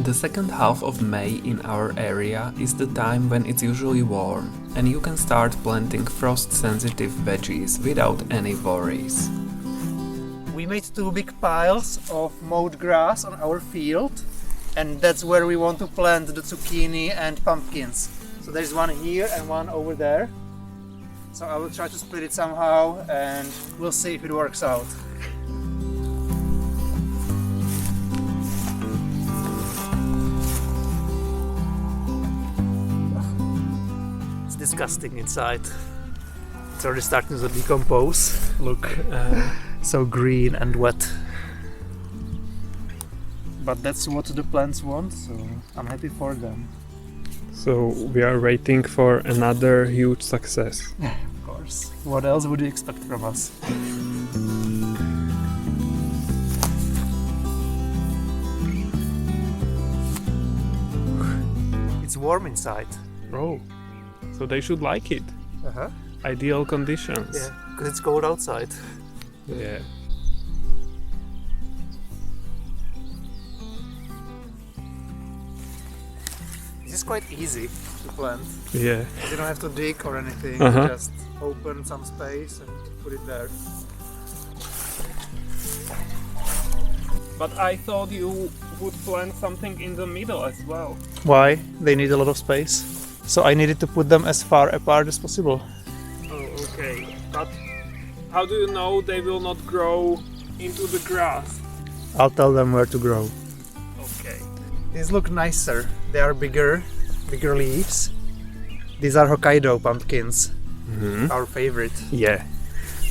The second half of May in our area is the time when it's usually warm, and you can start planting frost-sensitive veggies without any worries. We made 2 big piles of mowed grass on our field, and that's where we want to plant the zucchini and pumpkins. So there's one here and one over there. So I will try to split it somehow and we'll see if it works out. It's disgusting inside. It's already starting to decompose. Look, so green and wet. But that's what the plants want, so I'm happy for them. So we are waiting for another huge success. Of course. What else would you expect from us? It's warm inside. Oh, so they should like it. Uh-huh. Ideal conditions. Yeah, because it's cold outside. Yeah. This is quite easy to plant. Yeah. You don't have to dig or anything. Uh-huh. You just open some space and put it there. But I thought you would plant something in the middle as well. Why? They need a lot of space. So I needed to put them as far apart as possible. Oh, okay. But how do you know they will not grow into the grass? I'll tell them where to grow. Okay. These look nicer. They are bigger leaves. These are Hokkaido pumpkins, our favorite. Yeah.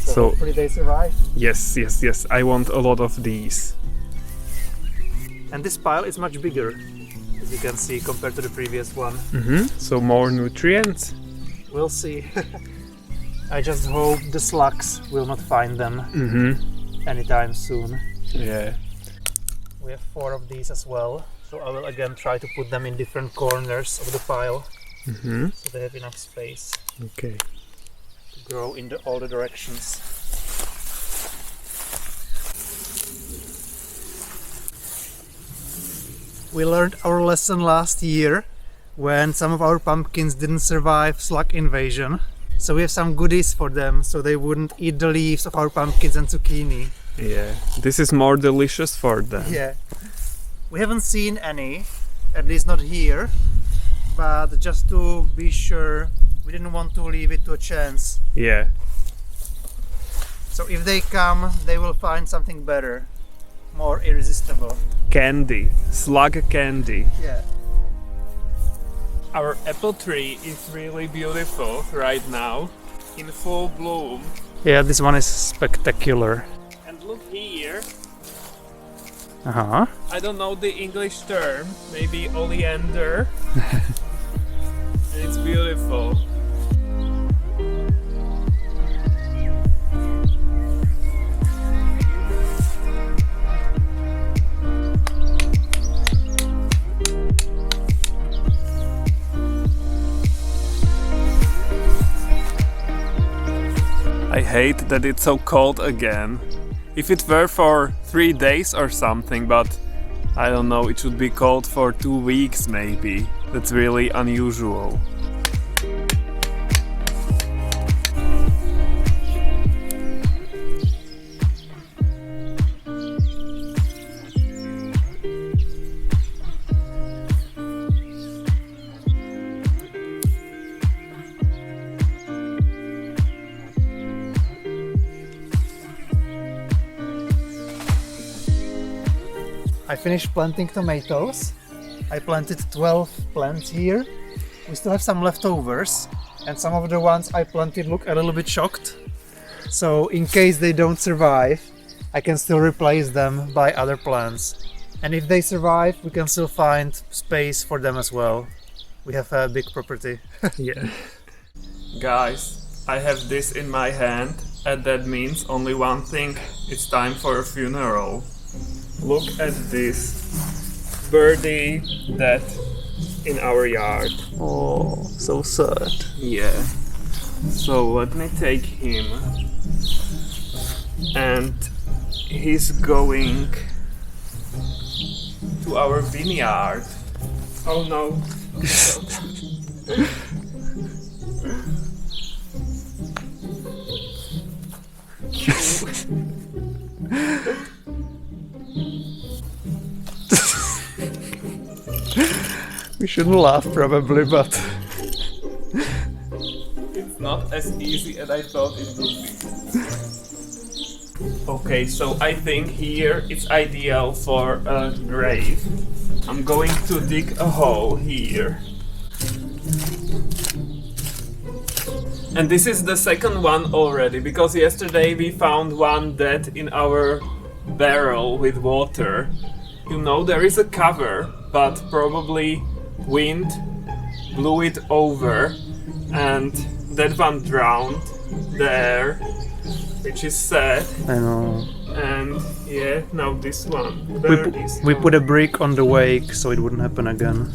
So So hopefully they survive. yes. I want a lot of these. And this pile is much bigger, as you can see, compared to the previous one. So more nutrients. We'll see. I just hope the slugs will not find them anytime soon. Yeah. We have 4 of these as well, so I will again try to put them in different corners of the pile, so they have enough space Okay. to grow in all the directions. We learned our lesson last year when some of our pumpkins didn't survive slug invasion. So we have some goodies for them so they wouldn't eat the leaves of our pumpkins and zucchini. Yeah. This is more delicious for them. Yeah. We haven't seen any, at least not here, but just to be sure, we didn't want to leave it to a chance. Yeah. So if they come, they will find something better, more irresistible. Candy. Slug candy. Yeah. Our apple tree is really beautiful right now, in full bloom. Yeah, this one is spectacular. And look here, Uh-huh. I don't know the English term, maybe oleander. And it's beautiful. I hate that it's so cold again. If it were for 3 days or something, but I don't know, it should be cold for 2 weeks maybe. That's really unusual. I finished planting tomatoes. I planted 12 plants here. We still have some leftovers, and some of the ones I planted look a little bit shocked. So in case they don't survive, I can still replace them by other plants. And if they survive, we can still find space for them as well. We have a big property. Yeah. Guys, I have this in my hand, and that means only one thing. It's time for a funeral. Look at this birdie dead in our yard. Oh, so sad. Yeah. So let me take him. And he's going to to our vineyard. Oh no. We shouldn't laugh probably, but It's not as easy as I thought it would be. Okay, so I think here it's ideal for a grave. I'm going to dig a hole here. And this is the second one already, because yesterday we found one dead in our barrel with water. You know, there is a cover, but probably wind blew it over and that one drowned there, which is sad. I know. And yeah, now this one. We put a brick on the wake so it wouldn't happen again.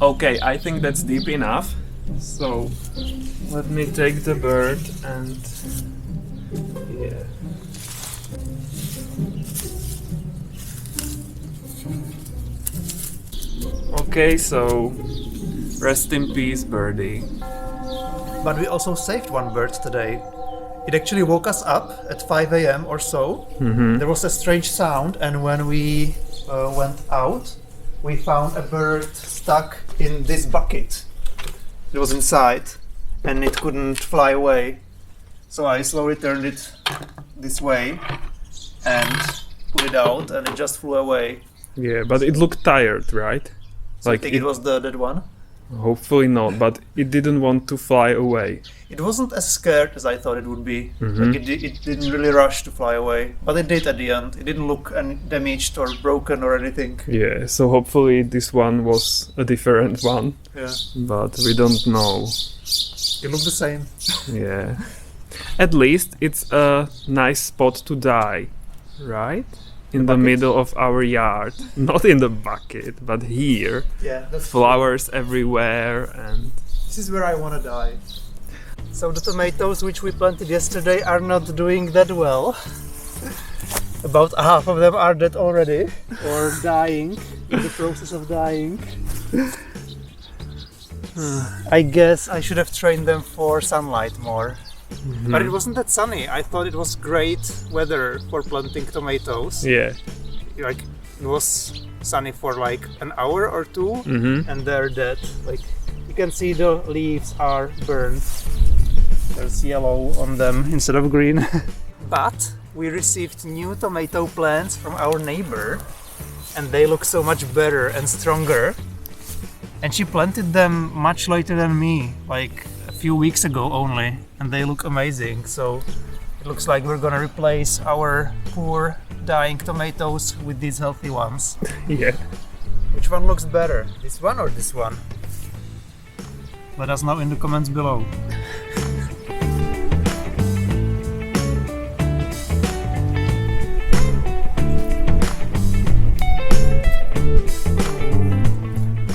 Okay, I think that's deep enough. So let me take the bird and yeah. Okay, so rest in peace, birdie. But we also saved one bird today. It actually woke us up at 5 a.m. or so. There was a strange sound, and when we went out, we found a bird stuck in this bucket. It was inside, and it couldn't fly away. So I slowly turned it this way and put it out, and it just flew away. Yeah, but it looked tired, right? So I think it was the dead one. Hopefully not, but it didn't want to fly away. It wasn't as scared as I thought it would be. Like it didn't really rush to fly away, but it did at the end. It didn't look damaged or broken or anything. Yeah, so hopefully this one was a different one, Yeah, but we don't know. it looked the same. Yeah. At least it's a nice spot to die, right? In the middle of our yard. Not in the bucket, but here. Yeah, that's Flowers everywhere and... This is where I want to die. So the tomatoes which we planted yesterday are not doing that well. About half of them are dead already, or dying, in the process of dying. I guess I should have trained them for sunlight more. But it wasn't that sunny. I thought it was great weather for planting tomatoes. Yeah. Like it was sunny for like an hour or two, and they're dead. Like you can see the leaves are burned. There's yellow on them instead of green. But we received new tomato plants from our neighbor, and they look so much better and stronger. And she planted them much later than me, like a few weeks ago only, and they look amazing. So it looks like we're gonna replace our poor dying tomatoes with these healthy ones. Yeah. Which one looks better, this one or this one? Let us know in the comments below.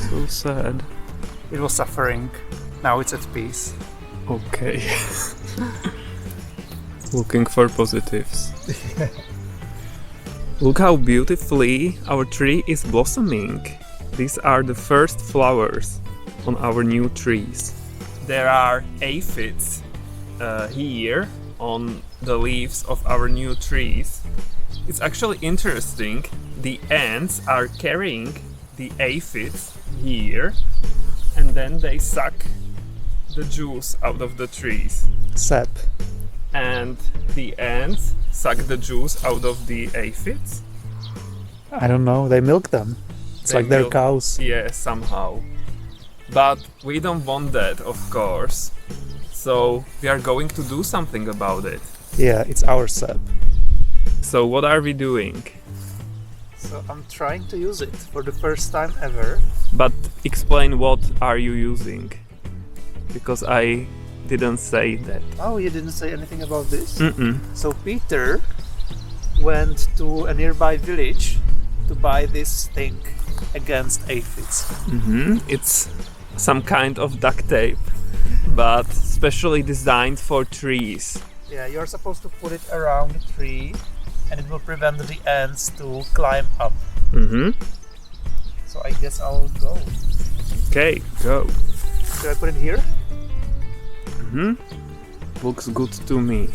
So sad. It was suffering, now it's at peace. Okay. Looking for positives. Look how beautifully our tree is blossoming. These are the first flowers on our new trees. There are aphids here on the leaves of our new trees. It's actually interesting. The ants are carrying the aphids here, and then they suck the juice out of the trees. Sap. And the ants suck the juice out of the aphids. I don't know, they milk them. It's They like they're milk- cows. Yeah, somehow. But we don't want that, of course. So we are going to do something about it. Yeah, it's our sap. So what are we doing? So I'm trying to use it for the first time ever. But explain what are you using? Because I didn't say that. Oh, you didn't say anything about this? Mm-mm. So Peter went to a nearby village to buy this thing against aphids. It's some kind of duct tape, but specially designed for trees. Yeah, you're supposed to put it around the tree and it will prevent the ants to climb up. Mm-hmm. So I guess I'll go. Okay, go. Should I put it here? Mm-hmm. Looks good to me.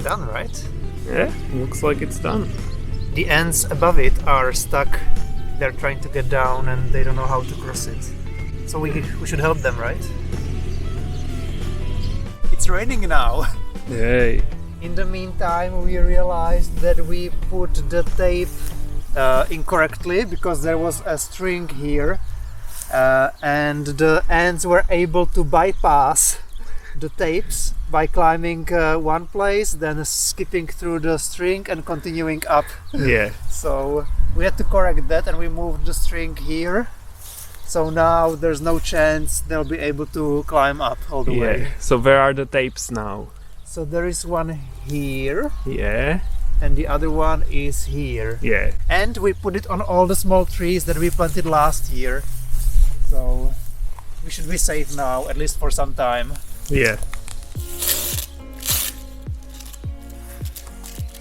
Done, right? Yeah, looks like it's done. The ants above it are stuck. They're trying to get down and they don't know how to cross it. So we should help them, right? It's raining now. Yay. In the meantime, we realized that we put the tape incorrectly because there was a string here and the ants were able to bypass the tapes by climbing one place, then skipping through the string and continuing up. Yeah. So we had to correct that and we moved the string here. So now there's no chance they'll be able to climb up all the way. So where are the tapes now? So there is one here Yeah. and the other one is here. Yeah. And we put it on all the small trees that we planted last year. So we should be safe now, at least for some time. Yeah.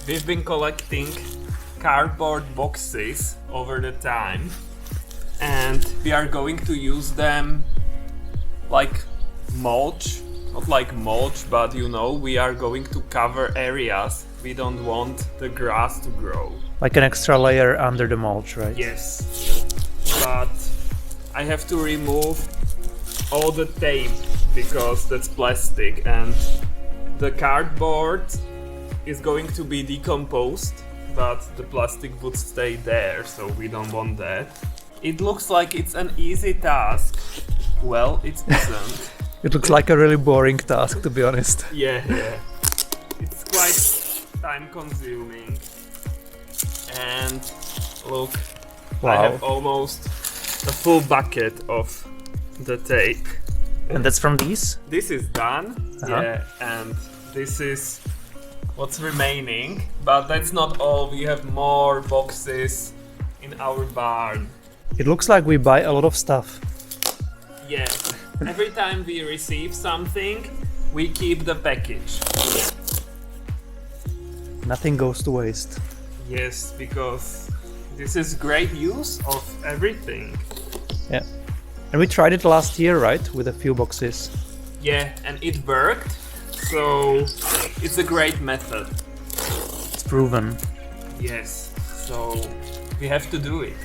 We've been collecting cardboard boxes over the time and we are going to use them like mulch. Not like mulch, but you know, we are going to cover areas we don't want the grass to grow. Like an extra layer under the mulch, right? Yes. But I have to remove all the tape because that's plastic and the cardboard is going to be decomposed, but the plastic would stay there, so we don't want that. It looks like it's an easy task. Well, it isn't. It looks like a really boring task, to be honest. Yeah. It's quite time consuming. And look, Wow. I have almost a full bucket of the tape. And that's from these? This is done, yeah, and this is what's remaining. But that's not all, we have more boxes in our barn. It looks like we buy a lot of stuff. Yeah, every time we receive something, we keep the package. Nothing goes to waste. Yes, because this is great use of everything. Yeah. And we tried it last year, right? With a few boxes. Yeah, and it worked, so it's a great method. It's proven. Yes, so we have to do it.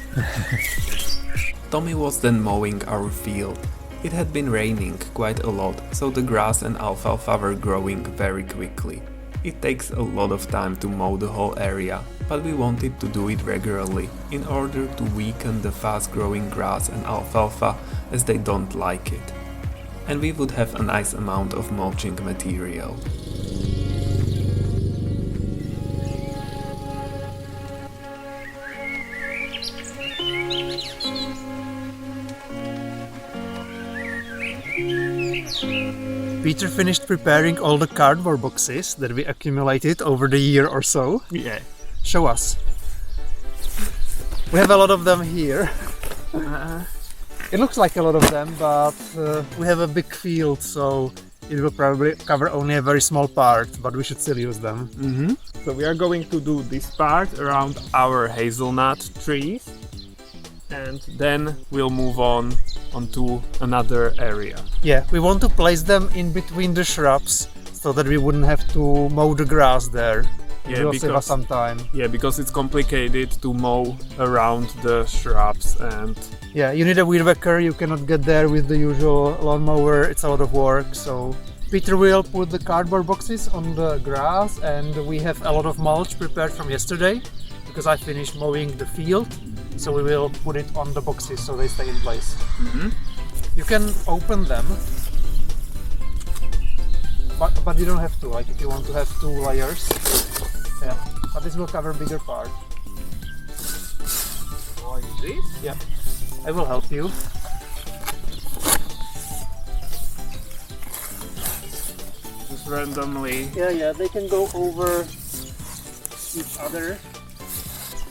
Tommy was then mowing our field. It had been raining quite a lot, so the grass and alfalfa were growing very quickly. It takes a lot of time to mow the whole area, but we wanted to do it regularly in order to weaken the fast-growing grass and alfalfa as they don't like it. And we would have a nice amount of mulching material. Peter finished preparing all the cardboard boxes that we accumulated over the year or so. Yeah. Show us. We have a lot of them here. It looks like a lot of them, but we have a big field, so it will probably cover only a very small part, but we should still use them. Mm-hmm. So we are going to do this part around our hazelnut trees, and then we'll move on onto another area. Yeah, we want to place them in between the shrubs so that we wouldn't have to mow the grass there. It will save us some time. Yeah, because it's complicated to mow around the shrubs and... Yeah, you need a weed whacker, you cannot get there with the usual lawnmower, it's a lot of work, so... Peter will put the cardboard boxes on the grass, and we have a lot of mulch prepared from yesterday because I finished mowing the field, so we will put it on the boxes so they stay in place. Mm-hmm. You can open them, but you don't have to, like if you want to have 2 layers. Yeah, but this will cover a bigger part. Like this? Yeah, I will help you. Just randomly. Yeah, they can go over each other.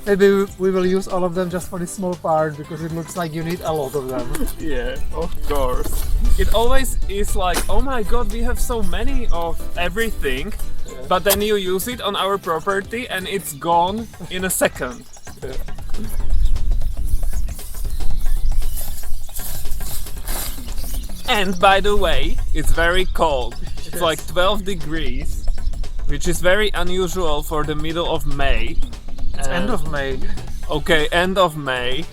Maybe we will use all of them just for this small part because it looks like you need a lot of them. Yeah, of course. It always is like, oh my god, we have so many of everything, but then you use it on our property and it's gone in a second. Yeah. And by the way, it's very cold. It's like 12 degrees, which is very unusual for the middle of May. It's end of May. Okay, end of May,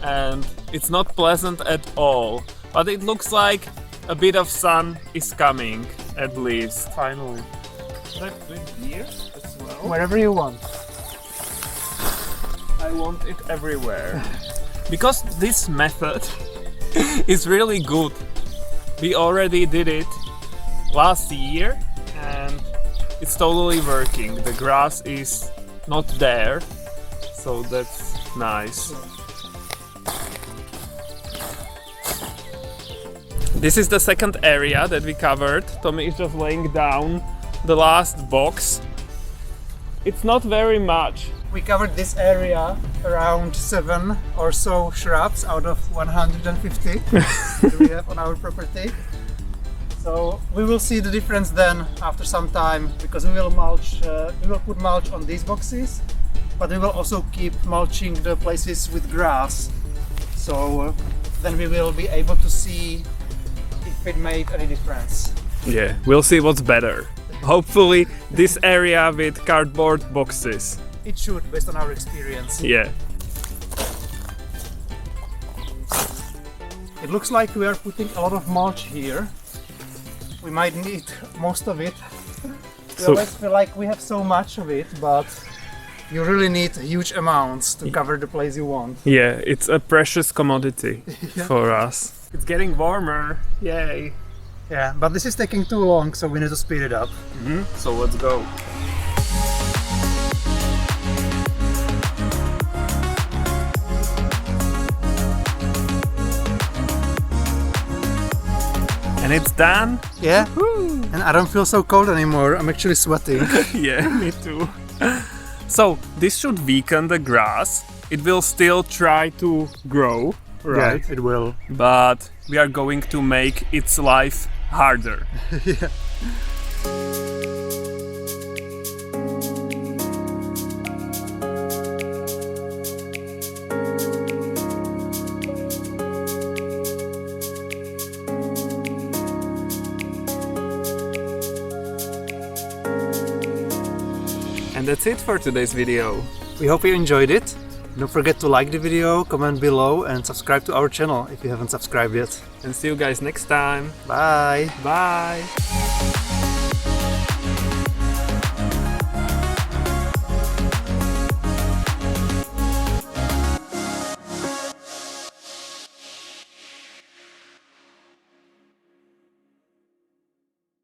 and it's not pleasant at all. But it looks like a bit of sun is coming, at least. Finally. Let's drink beer as well. Wherever you want. I want it everywhere. Because this method is really good. We already did it last year and it's totally working. The grass is not there, so that's nice. This is the second area that we covered. Tommy is just laying down the last box. It's not very much. We covered this area, around 7 or so shrubs out of 150 that we have on our property. So we will see the difference then after some time, because we will mulch. We will put mulch on these boxes, but we will also keep mulching the places with grass. So then we will be able to see if it made any difference. Yeah, we'll see what's better. Hopefully this area with cardboard boxes. It should, based on our experience. Yeah. It looks like we are putting a lot of mulch here. We might need most of it. We always feel like we have so much of it, but you really need huge amounts to cover the place you want. Yeah, it's a precious commodity for us. It's getting warmer, yay. Yeah, but this is taking too long, so we need to speed it up. So let's go. And it's done. Yeah, and I don't feel so cold anymore. I'm actually sweating. Yeah, me too. So this should weaken the grass. It will still try to grow, right? Yeah, it will. But we are going to make its life harder. Yeah. And that's it for today's video. We hope you enjoyed it. Don't forget to like the video, comment below and subscribe to our channel if you haven't subscribed yet. And see you guys next time. Bye! Bye!